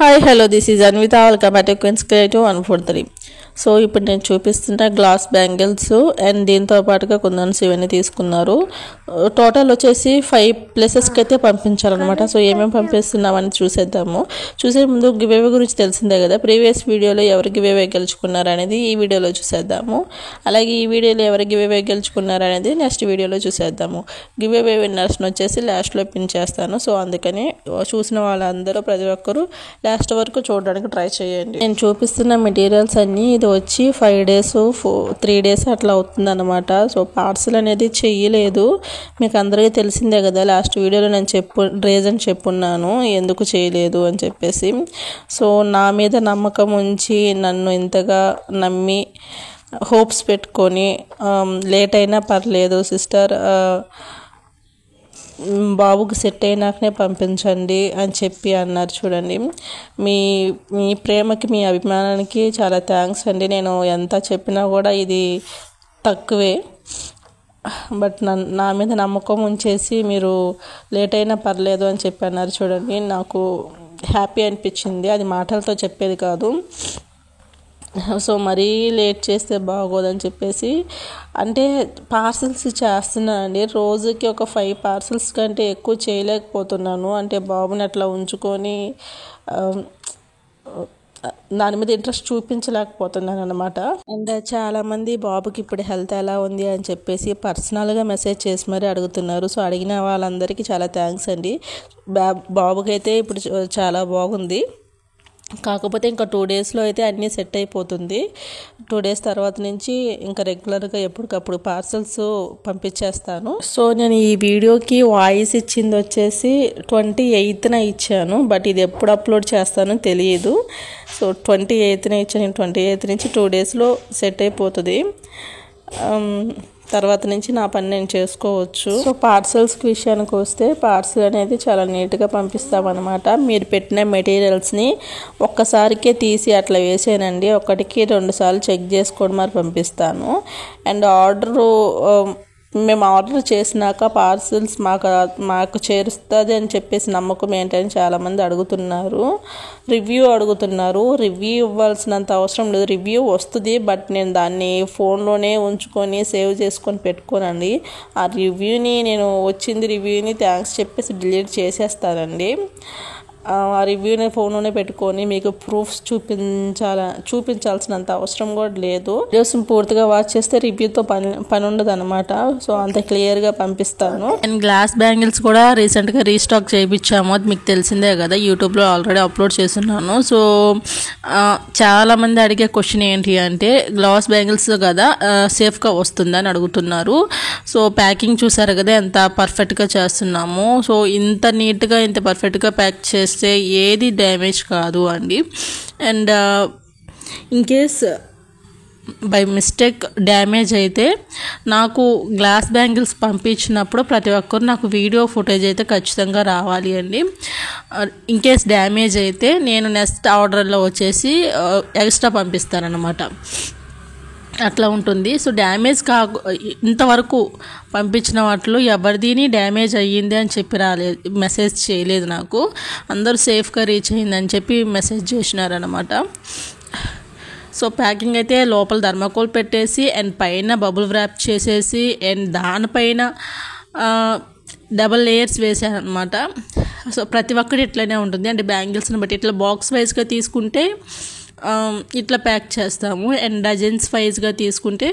Hi hello this is Anvitha welcome back to Queens Creative 143. So ఇప్పుడు నేను చూపిస్తున్న glass bangles and దీంతో పాటుగా కుందన్స్ ఇవన్నీ తీసుకున్నారు. టోటల్ వచ్చేసి 5 ప్లేసెస్కి అయితే పంపించాలన్నమాట. సో ఏమేమి పంపిస్తున్నామని చూసేద్దాము. చూసే ముందు గివేవే గురించి తెలిసిందే కదా, ప్రీవియస్ వీడియోలో ఎవరు గివేవే గెలుచుకున్నారు అనేది ఈ వీడియోలో చూసేద్దాము. అలాగే ఈ వీడియోలో ఎవరు గివేవే గెలుచుకున్నారు అనేది నెక్స్ట్ వీడియోలో చూసేద్దాము. గివేవే విన్నర్స్ని వచ్చేసి లాస్ట్లో పిన్ చేస్తాను. సో అందుకని చూసిన వాళ్ళందరూ ప్రతి ఒక్కరూ లాస్ట్ వరకు చూడడానికి ట్రై చేయండి. నేను చూపిస్తున్న మెటీరియల్స్ అన్నీ ఇది వచ్చి 5 days 3 days అట్లా అవుతుంది అనమాట. సో పార్సల్ అనేది చెయ్యలేదు, మీకు అందరికీ తెలిసిందే కదా. లాస్ట్ వీడియోలో నేను రీజన్ చెప్పున్నాను ఎందుకు చేయలేదు అని చెప్పేసి. సో నా మీద నమ్మకం ఉంచి నన్ను ఇంతగా నమ్మి హోప్స్ పెట్టుకొని లేట్ అయినా పర్లేదు సిస్టర్, బాబుకి సెట్ అయినాకనే పంపించండి అని చెప్పి అన్నారు. చూడండి, మీ ప్రేమకి మీ అభిమానానికి చాలా థ్యాంక్స్ అండి. నేను ఎంత చెప్పినా కూడా ఇది తక్కువే, బట్ నా మీద నమ్మకం ఉంచేసి మీరు లేట్ అయినా పర్లేదు అని చెప్పి అన్నారు. చూడండి, నాకు హ్యాపీ అనిపించింది, అది మాటలతో చెప్పేది కాదు. సో మరీ లేట్ చేస్తే బాగోదని చెప్పేసి, అంటే పార్సల్స్ చేస్తున్నానండి, రోజుకి ఒక 5 parcels కంటే ఎక్కువ చేయలేకపోతున్నాను. అంటే బాబుని అట్లా ఉంచుకొని దాని మీద ఇంట్రెస్ట్ చూపించలేకపోతున్నాను అనమాట. అండ్ చాలామంది బాబుకి ఇప్పుడు హెల్త్ ఎలా ఉంది అని చెప్పేసి పర్సనల్గా మెసేజ్ చేసి మరీ అడుగుతున్నారు. సో అడిగిన వాళ్ళందరికీ చాలా థ్యాంక్స్ అండి. బాబుకి అయితే ఇప్పుడు చాలా బాగుంది, కాకపోతే ఇంకా 2 daysలో అయితే అన్నీ సెట్ అయిపోతుంది. 2 days తర్వాత నుంచి ఇంకా రెగ్యులర్గా ఎప్పటికప్పుడు పార్సల్స్ పంపించేస్తాను. సో నేను ఈ వీడియోకి వాయిస్ ఇచ్చింది వచ్చేసి 28న ఇచ్చాను, బట్ ఇది ఎప్పుడు అప్లోడ్ చేస్తానో తెలియదు. సో 28న ఇచ్చాను, 28 నుంచి 2 daysలో సెట్ అయిపోతుంది. తర్వాత నుంచి నా పని నేను చేసుకోవచ్చు. సో పార్సల్స్కి విషయానికి వస్తే, పార్సల్ అనేది చాలా నీట్గా పంపిస్తామన్నమాట. మీరు పెట్టిన మెటీరియల్స్ని ఒక్కసారికే తీసి అట్లా వేసానండి, 1కి 2 సార్లు చెక్ చేసుకొని మరి పంపిస్తాను. అండ్ మేము ఆర్డర్ చేసినాక పార్సల్స్ మాకు చేరుస్తుంది అని చెప్పేసి నమ్మకం ఏంటని చాలామంది అడుగుతున్నారు, రివ్యూ అడుగుతున్నారు. రివ్యూ ఇవ్వాల్సినంత అవసరం లేదు, రివ్యూ వస్తుంది, బట్ నేను దాన్ని ఫోన్లోనే ఉంచుకొని సేవ్ చేసుకొని పెట్టుకోనండి. ఆ రివ్యూని నేను వచ్చింది రివ్యూని థ్యాంక్స్ చెప్పేసి డిలీట్ చేసేస్తానండి. ఆ రివ్యూని ఫోన్లోనే పెట్టుకొని మీకు ప్రూఫ్స్ చూపించాల్సినంత అవసరం కూడా లేదు. వీడియోస్ పూర్తిగా వాచ్ చేస్తే రివ్యూతో పని ఉండదు అనమాట. సో అంత క్లియర్గా పంపిస్తాను. అండ్ గ్లాస్ బ్యాంగిల్స్ కూడా రీసెంట్గా రీస్టాక్ చేయించాము, అది మీకు తెలిసిందే కదా, యూట్యూబ్లో ఆల్రెడీ అప్లోడ్ చేస్తున్నాను. సో చాలామంది అడిగే క్వశ్చన్ ఏంటి అంటే, గ్లాస్ బ్యాంగిల్స్ కదా సేఫ్గా వస్తుందని అడుగుతున్నారు. సో ప్యాకింగ్ చూసారు కదా ఎంత పర్ఫెక్ట్గా చేస్తున్నాము. సో ఇంత నీట్గా ఇంత పర్ఫెక్ట్గా ప్యాక్ చేస్తే ఏది డ్యామేజ్ కాదు అండి. And in case by mistake damage అయితే నాకు గ్లాస్ బ్యాంగిల్స్ పంపించినప్పుడు ప్రతి ఒక్కరు నాకు వీడియో ఫుటేజ్ అయితే ఖచ్చితంగా రావాలి అండి. ఇన్ కేస్ డ్యామేజ్ అయితే నేను నెక్స్ట్ ఆర్డర్లో వచ్చేసి ఎక్స్ట్రా పంపిస్తానన్నమాట, అట్లా ఉంటుంది. సో డ్యామేజ్ ఇంతవరకు పంపించిన వాటిలో ఎవరిదీని డ్యామేజ్ అయ్యింది అని చెప్పి మెసేజ్ చేయలేదు నాకు. అందరూ సేఫ్గా రీచ్ అయ్యిందని చెప్పి మెసేజ్ చేసినారనమాట. సో ప్యాకింగ్ అయితే లోపల థర్మాకోల్ పెట్టేసి అండ్ పైన బబుల్ వ్రాప్ చేసేసి అండ్ దానిపైన డబల్ లేయర్స్ వేసాను అనమాట. సో ప్రతి ఒక్కటి ఇట్లనే ఉంటుంది. అంటే బ్యాంగిల్స్ని బట్టి ఇట్లా బాక్స్ వైజ్గా తీసుకుంటే ఇట్లా ప్యాక్ చేస్తాము, అండ్ డజన్స్ వైజ్గా తీసుకుంటే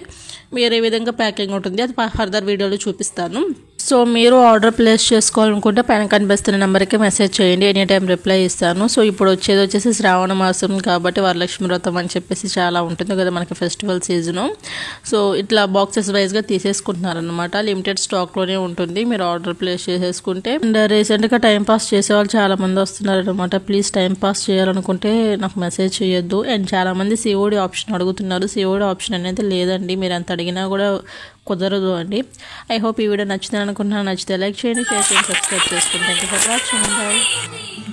వేరే విధంగా ప్యాకింగ్ ఉంటుంది. అది ఫర్దర్ వీడియోలో చూపిస్తాను. సో మీరు ఆర్డర్ ప్లేస్ చేసుకోవాలనుకుంటే పైన కనిపిస్తున్న నెంబర్కి మెసేజ్ చేయండి, ఎనీ టైం రిప్లై ఇస్తాను. సో ఇప్పుడు వచ్చేసి శ్రావణ మాసం కాబట్టి వరలక్ష్మి వ్రతం అని చెప్పేసి చాలా ఉంటుంది కదా మనకి ఫెస్టివల్ సీజను. సో ఇట్లా బాక్సెస్ వైజ్గా తీసేసుకుంటున్నారనమాట, లిమిటెడ్ స్టాక్లోనే ఉంటుంది, మీరు ఆర్డర్ ప్లేస్ చేసేసుకుంటే. అండ్ రీసెంట్గా టైంపాస్ చేసేవాళ్ళు చాలామంది వస్తున్నారనమాట. ప్లీజ్ టైంపాస్ చేయాలనుకుంటే నాకు మెసేజ్ చేయొద్దు. అండ్ చాలామంది సిఓడి ఆప్షన్ అడుగుతున్నారు, సిఓడి ఆప్షన్ అనేది లేదండి, మీరు ఎంత అడిగినా కూడా కుదరదు అండి. ఐ హోప్ ఈ వీడియో నచ్చిందని అనుకుంటున్నాను. నచ్చితే లైక్ చేయండి, షేర్ చేయండి, సబ్స్క్రైబ్ చేసుకోండి. Thank you for watching.